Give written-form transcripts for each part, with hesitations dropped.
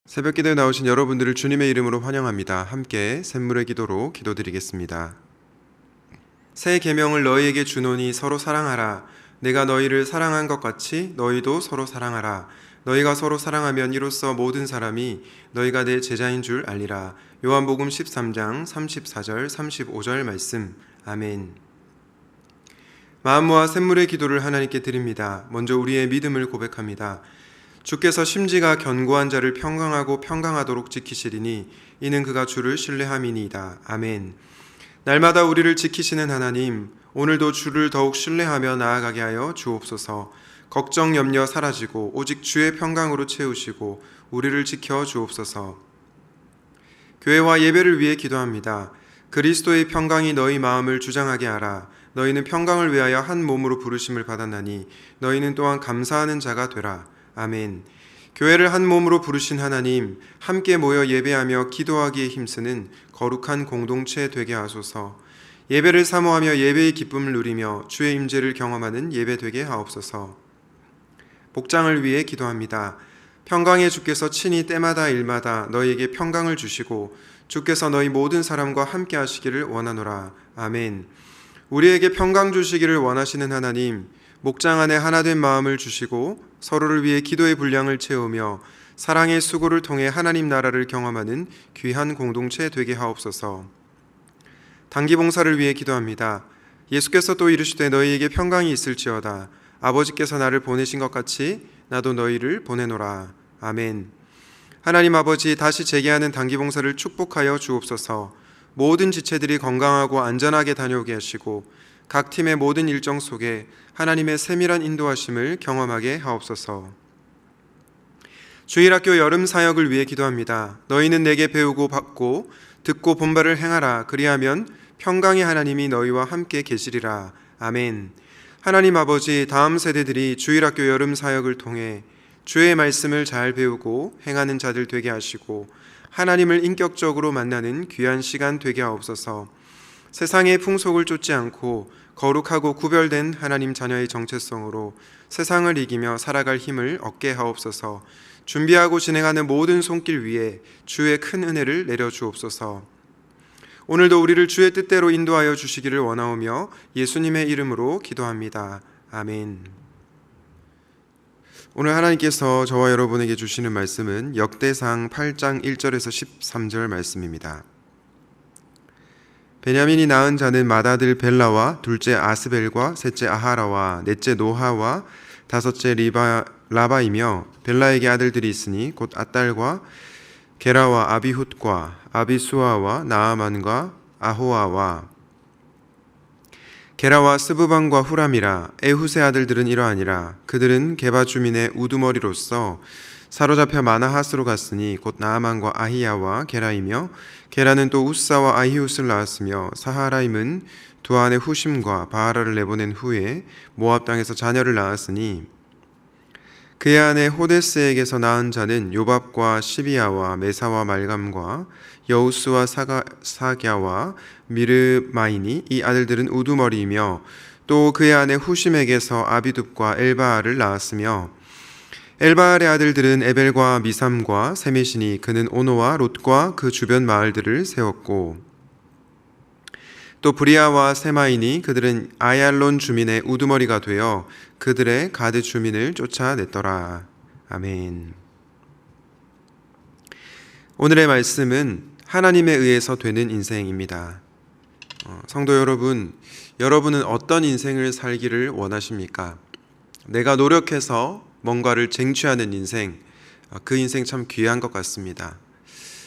새벽 기도에 나오신 여러분들을 주님의 이름으로 환영합니다. 함께 샘물의 기도로 기도드리겠습니다. 새 계명을 너희에게 주노니 서로 사랑하라. 내가 너희를 사랑한 것 같이 너희도 서로 사랑하라. 너희가 서로 사랑하면 이로써 모든 사람이 너희가 내 제자인 줄 알리라. 요한복음 13장 34절 35절 말씀. 아멘. 마음 모아 샘물의 기도를 하나님께 드립니다. 먼저 우리의 믿음을 고백합니다. 주께서 심지가 견고한 자를 평강하고 평강하도록 지키시리니 이는 그가 주를 신뢰함이니이다. 아멘. 날마다 우리를 지키시는 하나님, 오늘도 주를 더욱 신뢰하며 나아가게 하여 주옵소서. 걱정 염려 사라지고 오직 주의 평강으로 채우시고 우리를 지켜 주옵소서. 교회와 예배를 위해 기도합니다. 그리스도의 평강이 너희 마음을 주장하게 하라. 너희는 평강을 위하여 한 몸으로 부르심을 받았나니 너희는 또한 감사하는 자가 되라. 아멘. 교회를 한 몸으로 부르신 하나님, 함께 모여 예배하며 기도하기에 힘쓰는 거룩한 공동체 되게 하소서. 예배를 사모하며 예배의 기쁨을 누리며 주의 임재를 경험하는 예배 되게 하옵소서. 복장을 위해 기도합니다. 평강의 주께서 친히 때마다 일마다 너희에게 평강을 주시고 주께서 너희 모든 사람과 함께 하시기를 원하노라. 아멘. 우리에게 평강 주시기를 원하시는 하나님, 목장 안에 하나된 마음을 주시고 서로를 위해 기도의 분량을 채우며 사랑의 수고를 통해 하나님 나라를 경험하는 귀한 공동체 되게 하옵소서. 단기 봉사를 위해 기도합니다. 예수께서 또 이르시되 너희에게 평강이 있을지어다. 아버지께서 나를 보내신 것 같이 나도 너희를 보내노라. 아멘. 하나님 아버지, 다시 재개하는 단기 봉사를 축복하여 주옵소서. 모든 지체들이 건강하고 안전하게 다녀오게 하시고 각 팀의 모든 일정 속에 하나님의 세밀한 인도하심을 경험하게 하옵소서. 주일학교 여름 사역을 위해 기도합니다. 너희는 내게 배우고 받고 듣고 본바를 행하라. 그리하면 평강의 하나님이 너희와 함께 계시리라. 아멘. 하나님 아버지, 다음 세대들이 주일학교 여름 사역을 통해 주의 말씀을 잘 배우고 행하는 자들 되게 하시고 하나님을 인격적으로 만나는 귀한 시간 되게 하옵소서. 세상의 풍속을 쫓지 않고 거룩하고 구별된 하나님 자녀의 정체성으로 세상을 이기며 살아갈 힘을 얻게 하옵소서. 준비하고 진행하는 모든 손길 위에 주의 큰 은혜를 내려주옵소서. 오늘도 우리를 주의 뜻대로 인도하여 주시기를 원하오며 예수님의 이름으로 기도합니다. 아멘. 오늘 하나님께서 저와 여러분에게 주시는 말씀은 역대상 8장 1절에서 13절 말씀입니다. 베냐민이 낳은 자는 맏아들 벨라와 둘째 아스벨과 셋째 아하라와 넷째 노하와 다섯째 라바이며 벨라에게 아들들이 있으니 곧 아딸과 게라와 아비훗과 아비수아와 나아만과 아호아와 게라와 스브반과 후람이라. 에훗의 아들들은 이러하니라. 그들은 게바 주민의 우두머리로서 사로잡혀 마나핫으로 갔으니 곧 나아만과 아히야와 게라이며 게라는 또 우사와 아히웃을 낳았으며 사하라임은 두 아내 후심과 바하라를 내보낸 후에 모압 땅에서 자녀를 낳았으니 그의 아내 호데스에게서 낳은 자는 요밥과 시비야와 메사와 말감과 여우스와 사갸와 미르마이니. 이 아들들은 우두머리이며 또 그의 아내 후심에게서 아비둡과 엘바알을 낳았으며 엘바알의 아들들은 에벨과 미삼과 세메시니. 그는 오노와 롯과 그 주변 마을들을 세웠고 또 브리아와 세마이니. 그들은 아얄론 주민의 우두머리가 되어 그들의 가드 주민을 쫓아냈더라. 아멘. 오늘의 말씀은 하나님에 의해서 되는 인생입니다. 성도 여러분, 여러분은 어떤 인생을 살기를 원하십니까? 내가 노력해서 뭔가를 쟁취하는 인생, 그 인생 참 귀한 것 같습니다.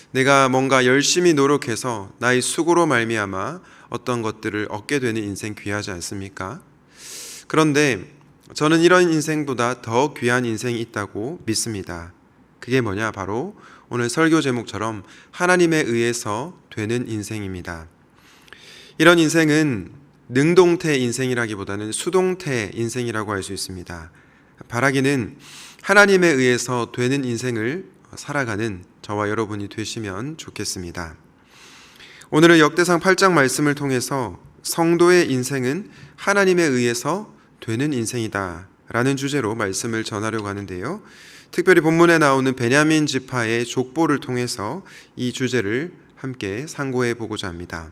내가 뭔가 열심히 노력해서 나의 수고로 말미암아 어떤 것들을 얻게 되는 인생 귀하지 않습니까? 그런데 저는 이런 인생보다 더 귀한 인생이 있다고 믿습니다. 그게 뭐냐? 바로 오늘 설교 제목처럼 하나님에 의해서 되는 인생입니다. 이런 인생은 능동태 인생이라기보다는 수동태 인생이라고 할 수 있습니다. 바라기는 하나님에 의해서 되는 인생을 살아가는 저와 여러분이 되시면 좋겠습니다. 오늘은 역대상 8장 말씀을 통해서 성도의 인생은 하나님에 의해서 되는 인생이다 라는 주제로 말씀을 전하려고 하는데요. 특별히 본문에 나오는 베냐민 지파의 족보를 통해서 이 주제를 함께 상고해 보고자 합니다.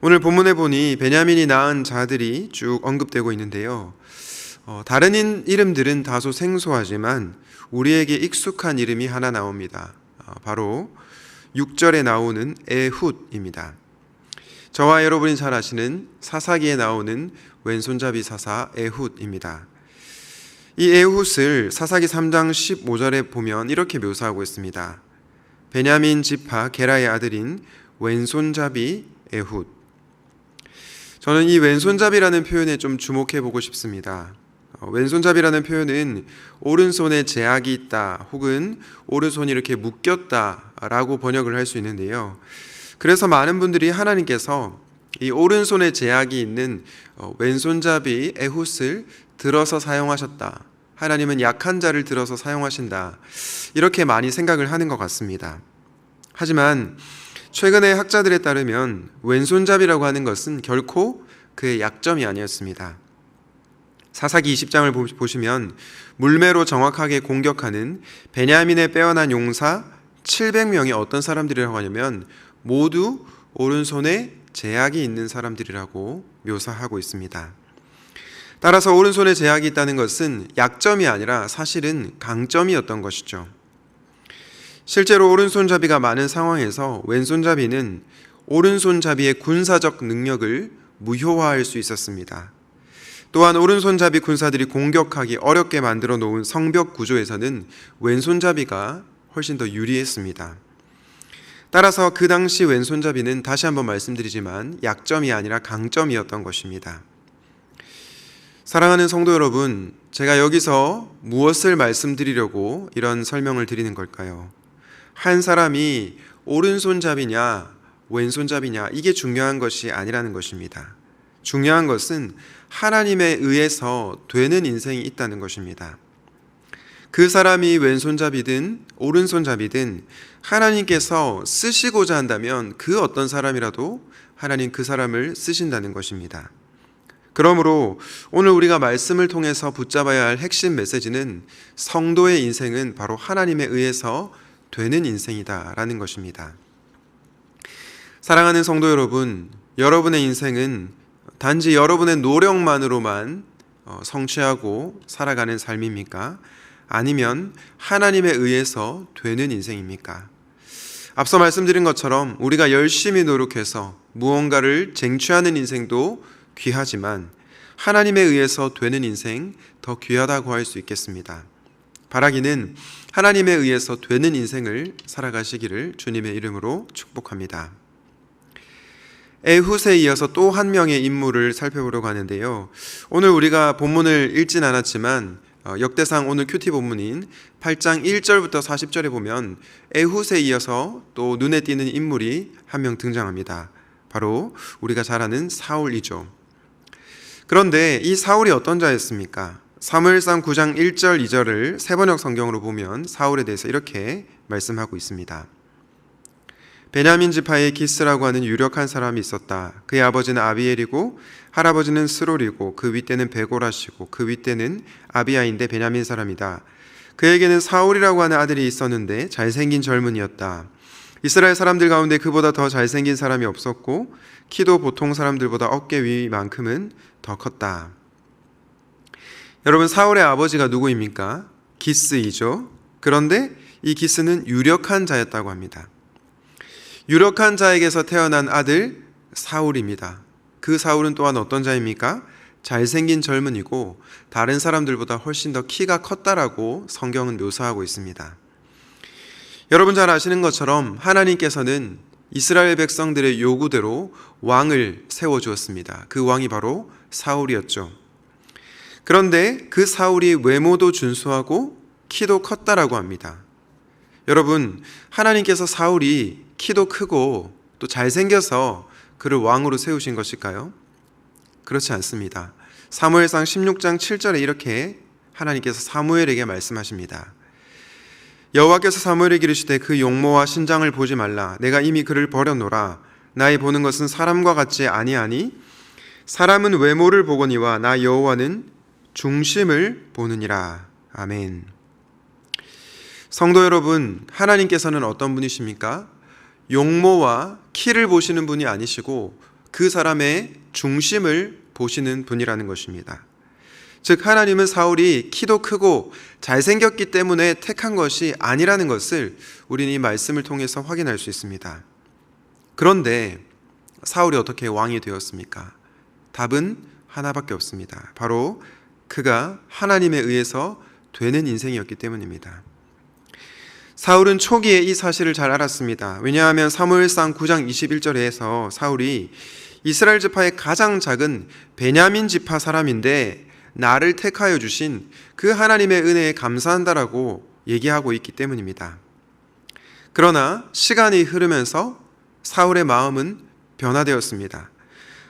오늘 본문에 보니 베냐민이 낳은 자들이 쭉 언급되고 있는데요. 다른 이름들은 다소 생소하지만 우리에게 익숙한 이름이 하나 나옵니다. 바로 6절에 나오는 에훗입니다. 저와 여러분이 잘 아시는 사사기에 나오는 왼손잡이 사사 에훗입니다. 이 에훗을 사사기 3장 15절에 보면 이렇게 묘사하고 있습니다. 베냐민 지파 게라의 아들인 왼손잡이 에훗. 저는 이 왼손잡이라는 표현에 좀 주목해 보고 싶습니다. 왼손잡이라는 표현은 오른손에 제약이 있다 혹은 오른손이 이렇게 묶였다 라고 번역을 할 수 있는데요. 그래서 많은 분들이 하나님께서 이 오른손에 제약이 있는 왼손잡이 에훗을 들어서 사용하셨다, 하나님은 약한 자를 들어서 사용하신다, 이렇게 많이 생각을 하는 것 같습니다. 하지만 최근의 학자들에 따르면 왼손잡이라고 하는 것은 결코 그의 약점이 아니었습니다. 사사기 20장을 보시면 물매로 정확하게 공격하는 베냐민의 빼어난 용사 700명이 어떤 사람들이라고 하냐면 모두 오른손에 제약이 있는 사람들이라고 묘사하고 있습니다. 따라서 오른손에 제약이 있다는 것은 약점이 아니라 사실은 강점이었던 것이죠. 실제로 오른손잡이가 많은 상황에서 왼손잡이는 오른손잡이의 군사적 능력을 무효화할 수 있었습니다. 또한 오른손잡이 군사들이 공격하기 어렵게 만들어 놓은 성벽 구조에서는 왼손잡이가 훨씬 더 유리했습니다. 따라서 그 당시 왼손잡이는 다시 한번 말씀드리지만 약점이 아니라 강점이었던 것입니다. 사랑하는 성도 여러분, 제가 여기서 무엇을 말씀드리려고 이런 설명을 드리는 걸까요? 한 사람이 오른손잡이냐 왼손잡이냐 이게 중요한 것이 아니라는 것입니다. 중요한 것은 하나님에 의해서 되는 인생이 있다는 것입니다. 그 사람이 왼손잡이든 오른손잡이든 하나님께서 쓰시고자 한다면 그 어떤 사람이라도 하나님 그 사람을 쓰신다는 것입니다. 그러므로 오늘 우리가 말씀을 통해서 붙잡아야 할 핵심 메시지는 성도의 인생은 바로 하나님에 의해서 되는 인생이다라는 것입니다. 사랑하는 성도 여러분, 여러분의 인생은 단지 여러분의 노력만으로만 성취하고 살아가는 삶입니까? 아니면 하나님에 의해서 되는 인생입니까? 앞서 말씀드린 것처럼 우리가 열심히 노력해서 무언가를 쟁취하는 인생도 귀하지만 하나님에 의해서 되는 인생 더 귀하다고 할 수 있겠습니다. 바라기는 하나님에 의해서 되는 인생을 살아가시기를 주님의 이름으로 축복합니다. 에훗에 이어서 또 한 명의 인물을 살펴보려고 하는데요. 오늘 우리가 본문을 읽진 않았지만 역대상 오늘 큐티 본문인 8장 1절부터 40절에 보면 에훗에 이어서 또 눈에 띄는 인물이 한 명 등장합니다. 바로 우리가 잘 아는 사울이죠. 그런데 이 사울이 어떤 자였습니까? 사무엘상 9장 1절 2절을 세번역 성경으로 보면 사울에 대해서 이렇게 말씀하고 있습니다. 베냐민 지파의 기스라고 하는 유력한 사람이 있었다. 그의 아버지는 아비엘이고 할아버지는 스롤이고 그 윗대는 베고라시고 그 윗대는 아비야인데 베냐민 사람이다. 그에게는 사울이라고 하는 아들이 있었는데 잘생긴 젊은이였다. 이스라엘 사람들 가운데 그보다 더 잘생긴 사람이 없었고 키도 보통 사람들보다 어깨 위만큼은 더 컸다. 여러분, 사울의 아버지가 누구입니까? 기스이죠. 그런데 이 기스는 유력한 자였다고 합니다. 유력한 자에게서 태어난 아들 사울입니다. 그 사울은 또한 어떤 자입니까? 잘생긴 젊은이고 다른 사람들보다 훨씬 더 키가 컸다라고 성경은 묘사하고 있습니다. 여러분 잘 아시는 것처럼 하나님께서는 이스라엘 백성들의 요구대로 왕을 세워주었습니다. 그 왕이 바로 사울이었죠. 그런데 그 사울이 외모도 준수하고 키도 컸다라고 합니다. 여러분, 하나님께서 사울이 키도 크고 또 잘생겨서 그를 왕으로 세우신 것일까요? 그렇지 않습니다. 사무엘상 16장 7절에 이렇게 하나님께서 사무엘에게 말씀하십니다. 여호와께서 사무엘에게 이르시되 그 용모와 신장을 보지 말라. 내가 이미 그를 버려놓으라. 나의 보는 것은 사람과 같지 아니하니 사람은 외모를 보거니와 나 여호와는 중심을 보느니라. 아멘. 성도 여러분, 하나님께서는 어떤 분이십니까? 용모와 키를 보시는 분이 아니시고 그 사람의 중심을 보시는 분이라는 것입니다. 즉 하나님은 사울이 키도 크고 잘생겼기 때문에 택한 것이 아니라는 것을 우리는 이 말씀을 통해서 확인할 수 있습니다. 그런데 사울이 어떻게 왕이 되었습니까? 답은 하나밖에 없습니다. 바로 그가 하나님에 의해서 되는 인생이었기 때문입니다. 사울은 초기에 이 사실을 잘 알았습니다. 왜냐하면 사무엘상 9장 21절에서 사울이 이스라엘 지파의 가장 작은 베냐민 지파 사람인데 나를 택하여 주신 그 하나님의 은혜에 감사한다라고 얘기하고 있기 때문입니다. 그러나 시간이 흐르면서 사울의 마음은 변화되었습니다.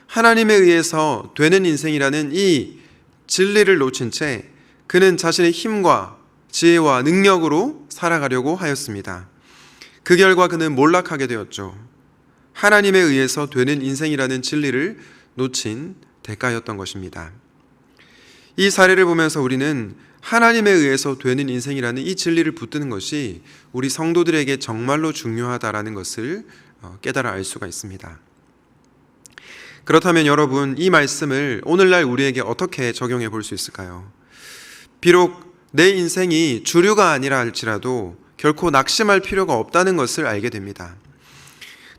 하나님에 의해서 되는 인생이라는 이 진리를 놓친 채 그는 자신의 힘과 지혜와 능력으로 살아가려고 하였습니다. 그 결과 그는 몰락하게 되었죠. 하나님에 의해서 되는 인생이라는 진리를 놓친 대가였던 것입니다. 이 사례를 보면서 우리는 하나님에 의해서 되는 인생이라는 이 진리를 붙드는 것이 우리 성도들에게 정말로 중요하다라는 것을 깨달아 알 수가 있습니다. 그렇다면 여러분, 이 말씀을 오늘날 우리에게 어떻게 적용해 볼 수 있을까요? 비록 내 인생이 주류가 아니라 할지라도 결코 낙심할 필요가 없다는 것을 알게 됩니다.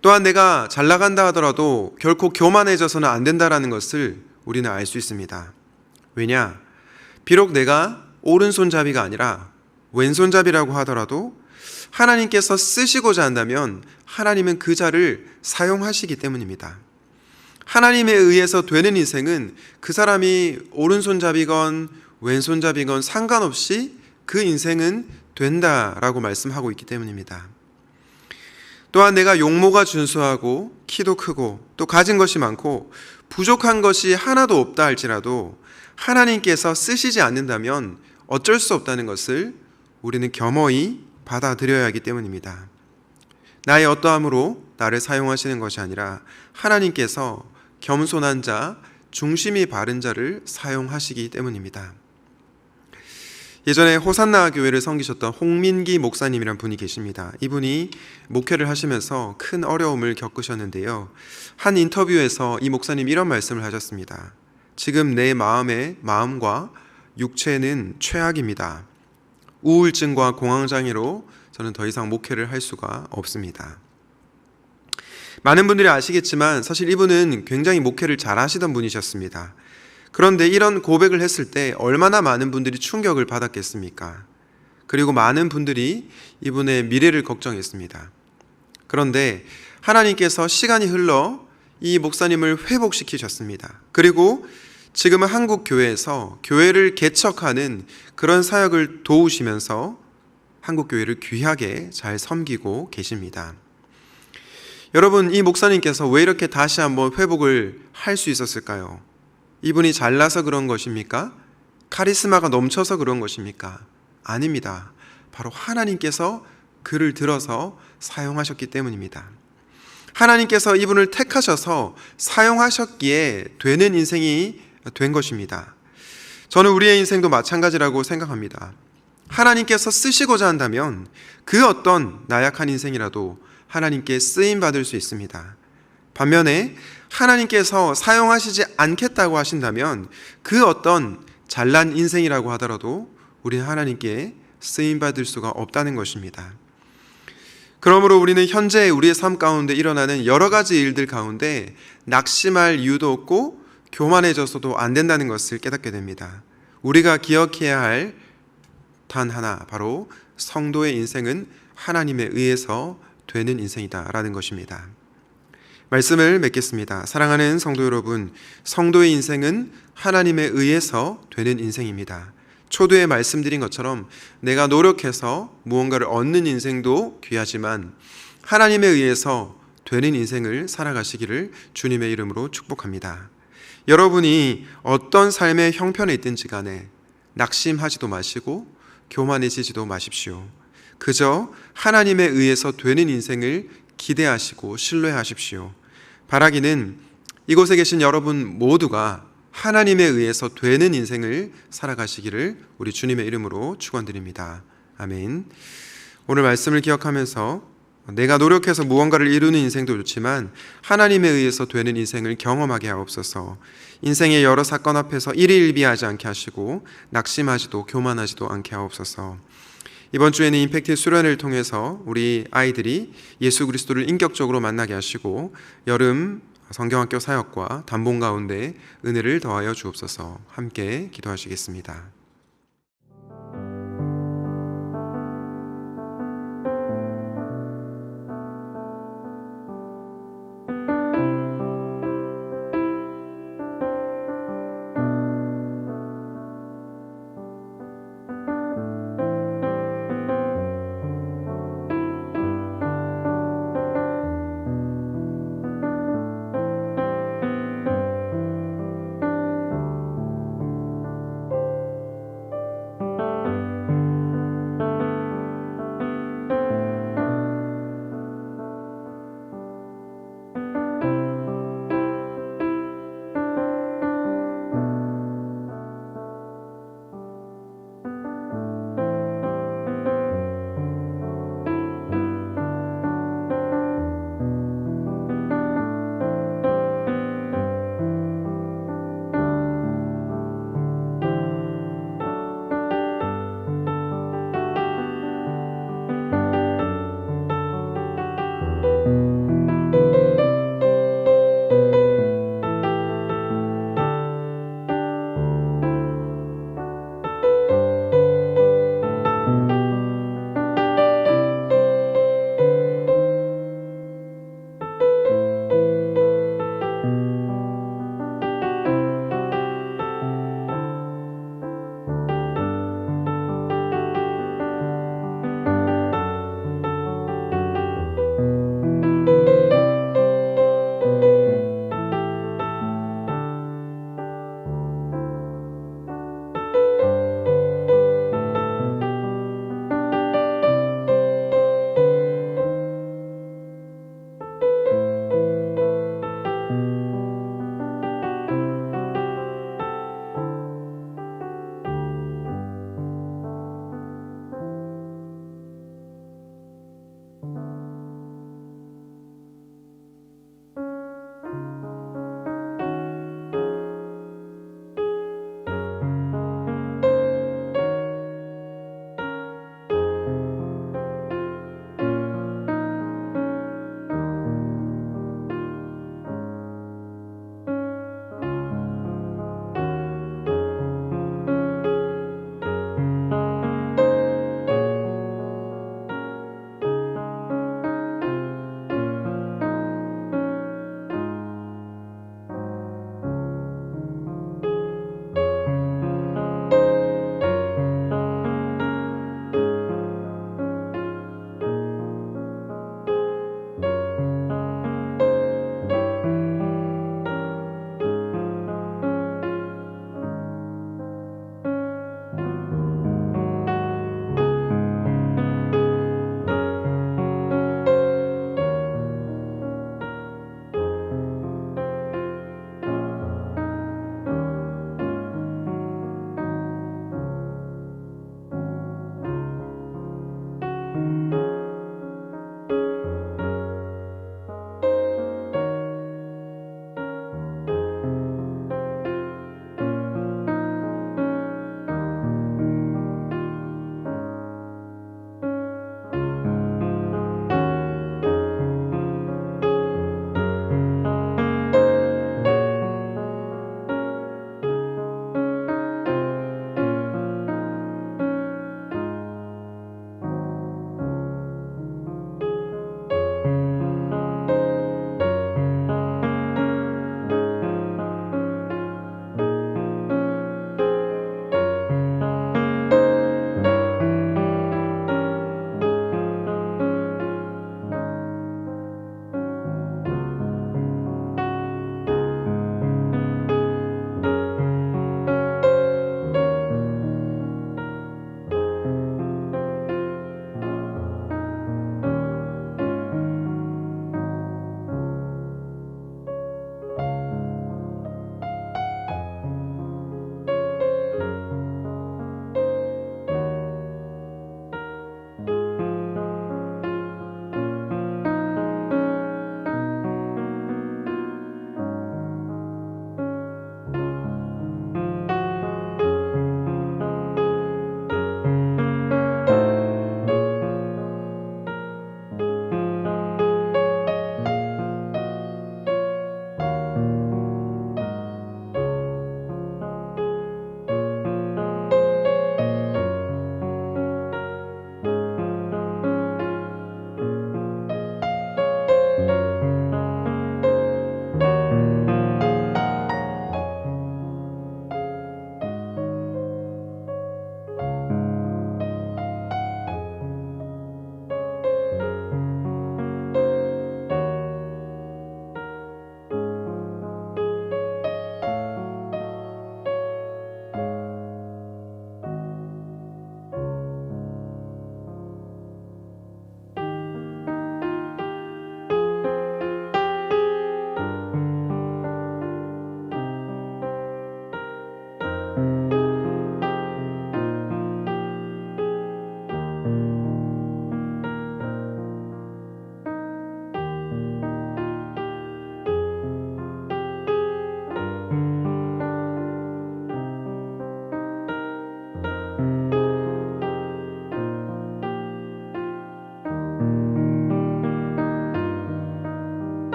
또한 내가 잘 나간다 하더라도 결코 교만해져서는 안 된다는 것을 우리는 알 수 있습니다. 왜냐? 비록 내가 오른손잡이가 아니라 왼손잡이라고 하더라도 하나님께서 쓰시고자 한다면 하나님은 그 자를 사용하시기 때문입니다. 하나님에 의해서 되는 인생은 그 사람이 오른손잡이건 왼손잡이건 상관없이 그 인생은 된다라고 말씀하고 있기 때문입니다. 또한 내가 용모가 준수하고 키도 크고 또 가진 것이 많고 부족한 것이 하나도 없다 할지라도 하나님께서 쓰시지 않는다면 어쩔 수 없다는 것을 우리는 겸허히 받아들여야 하기 때문입니다. 나의 어떠함으로 나를 사용하시는 것이 아니라 하나님께서 겸손한 자, 중심이 바른 자를 사용하시기 때문입니다. 예전에 호산나 교회를 섬기셨던 홍민기 목사님이란 분이 계십니다. 이분이 목회를 하시면서 큰 어려움을 겪으셨는데요. 한 인터뷰에서 이 목사님이 이런 말씀을 하셨습니다. 지금 내 마음과 육체는 최악입니다. 우울증과 공황장애로 저는 더 이상 목회를 할 수가 없습니다. 많은 분들이 아시겠지만 사실 이분은 굉장히 목회를 잘 하시던 분이셨습니다. 그런데 이런 고백을 했을 때 얼마나 많은 분들이 충격을 받았겠습니까? 그리고 많은 분들이 이분의 미래를 걱정했습니다. 그런데 하나님께서 시간이 흘러 이 목사님을 회복시키셨습니다. 그리고 지금은 한국 교회에서 교회를 개척하는 그런 사역을 도우시면서 한국 교회를 귀하게 잘 섬기고 계십니다. 여러분, 이 목사님께서 왜 이렇게 다시 한번 회복을 할 수 있었을까요? 이분이 잘나서 그런 것입니까? 카리스마가 넘쳐서 그런 것입니까? 아닙니다. 바로 하나님께서 그를 들어서 사용하셨기 때문입니다. 하나님께서 이분을 택하셔서 사용하셨기에 되는 인생이 된 것입니다. 저는 우리의 인생도 마찬가지라고 생각합니다. 하나님께서 쓰시고자 한다면 그 어떤 나약한 인생이라도 하나님께 쓰임받을 수 있습니다. 반면에 하나님께서 사용하시지 않겠다고 하신다면 그 어떤 잘난 인생이라고 하더라도 우리는 하나님께 쓰임받을 수가 없다는 것입니다. 그러므로 우리는 현재 우리의 삶 가운데 일어나는 여러 가지 일들 가운데 낙심할 이유도 없고 교만해져서도 안 된다는 것을 깨닫게 됩니다. 우리가 기억해야 할 단 하나, 바로 성도의 인생은 하나님에 의해서 되는 인생이다라는 것입니다. 말씀을 맺겠습니다. 사랑하는 성도 여러분, 성도의 인생은 하나님에 의해서 되는 인생입니다. 초두에 말씀드린 것처럼 내가 노력해서 무언가를 얻는 인생도 귀하지만 하나님에 의해서 되는 인생을 살아가시기를 주님의 이름으로 축복합니다. 여러분이 어떤 삶의 형편에 있든지 간에 낙심하지도 마시고 교만해지지도 마십시오. 그저 하나님에 의해서 되는 인생을 기대하시고 신뢰하십시오. 바라기는 이곳에 계신 여러분 모두가 하나님에 의해서 되는 인생을 살아가시기를 우리 주님의 이름으로 축원드립니다. 아멘. 오늘 말씀을 기억하면서 내가 노력해서 무언가를 이루는 인생도 좋지만 하나님에 의해서 되는 인생을 경험하게 하옵소서. 인생의 여러 사건 앞에서 일희일비하지 않게 하시고 낙심하지도 교만하지도 않게 하옵소서. 이번 주에는 임팩트 수련회를 통해서 우리 아이들이 예수 그리스도를 인격적으로 만나게 하시고 여름 성경학교 사역과 단봉 가운데 은혜를 더하여 주옵소서. 함께 기도하시겠습니다.